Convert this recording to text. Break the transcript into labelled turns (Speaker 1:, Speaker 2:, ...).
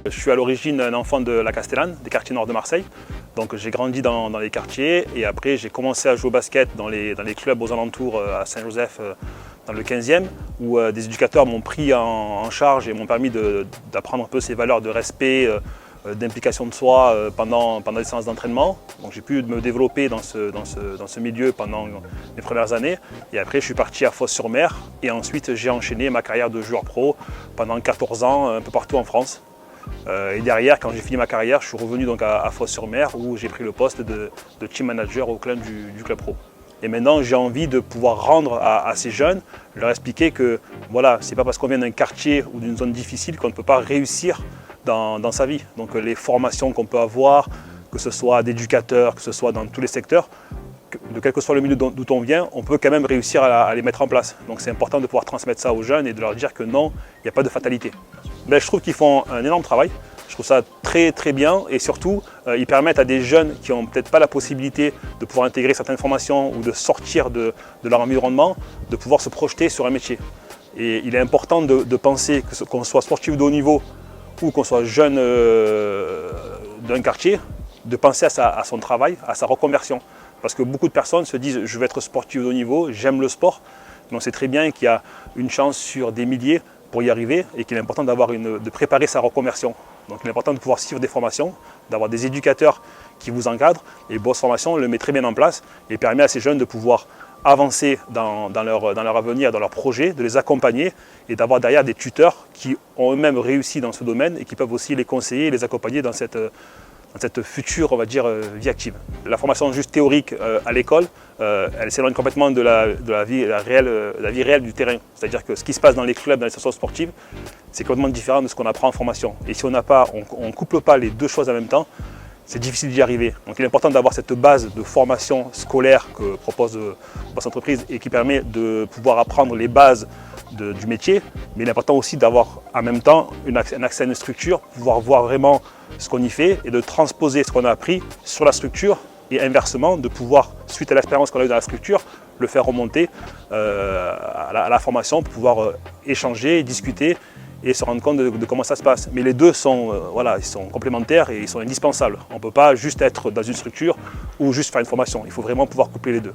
Speaker 1: Je suis à l'origine un enfant de la Castellane, des quartiers nord de Marseille. Donc j'ai grandi dans les quartiers et après j'ai commencé à jouer au basket dans les clubs aux alentours à Saint-Joseph, dans le 15e, où des éducateurs m'ont pris en charge et m'ont permis d'apprendre un peu ces valeurs de respect, d'implication de soi pendant les séances d'entraînement. Donc j'ai pu me développer dans ce milieu pendant les premières années. Et après je suis parti à Fos-sur-Mer et ensuite j'ai enchaîné ma carrière de joueur pro pendant 14 ans un peu partout en France. Et derrière, quand j'ai fini ma carrière, je suis revenu donc à Fos-sur-Mer où j'ai pris le poste de team manager au club du club pro. Et maintenant, j'ai envie de pouvoir rendre à ces jeunes, leur expliquer que voilà, c'est pas parce qu'on vient d'un quartier ou d'une zone difficile qu'on ne peut pas réussir dans sa vie. Donc les formations qu'on peut avoir, que ce soit d'éducateurs, que ce soit dans tous les secteurs, de quel que soit le milieu d'où on vient, on peut quand même réussir à les mettre en place. Donc c'est important de pouvoir transmettre ça aux jeunes et de leur dire que non, il n'y a pas de fatalité. Mais je trouve qu'ils font un énorme travail. Je trouve ça très très bien et surtout ils permettent à des jeunes qui n'ont peut-être pas la possibilité de pouvoir intégrer certaines formations ou de sortir de leur environnement, de pouvoir se projeter sur un métier. Et il est important de penser qu'on soit sportif de haut niveau ou qu'on soit jeune d'un quartier, de penser à son travail, à sa reconversion. Parce que beaucoup de personnes se disent je vais être sportif de haut niveau, j'aime le sport, mais on sait très bien qu'il y a une chance sur des milliers pour y arriver et qu'il est important de préparer sa reconversion. Donc il est important de pouvoir suivre des formations, d'avoir des éducateurs qui vous encadrent et Boss Formation le met très bien en place et permet à ces jeunes de pouvoir avancer dans leur avenir, dans leur projet, de les accompagner et d'avoir derrière des tuteurs qui ont eux-mêmes réussi dans ce domaine et qui peuvent aussi les conseiller et les accompagner dans cette future, on va dire, vie active. La formation juste théorique à l'école, elle s'éloigne complètement de la vie réelle du terrain. C'est-à-dire que ce qui se passe dans les clubs, dans les associations sportives, c'est complètement différent de ce qu'on apprend en formation. Et si on ne couple pas les deux choses en même temps, c'est difficile d'y arriver. Donc il est important d'avoir cette base de formation scolaire que propose Boss Entreprise et qui permet de pouvoir apprendre les bases du métier, mais il est important aussi d'avoir en même temps un accès à une structure, pouvoir voir vraiment ce qu'on y fait et de transposer ce qu'on a appris sur la structure et inversement de pouvoir, suite à l'expérience qu'on a eue dans la structure, le faire remonter à la formation pour pouvoir échanger, discuter et se rendre compte de comment ça se passe. Mais les deux sont, ils sont complémentaires et ils sont indispensables. On ne peut pas juste être dans une structure ou juste faire une formation. Il faut vraiment pouvoir coupler les deux.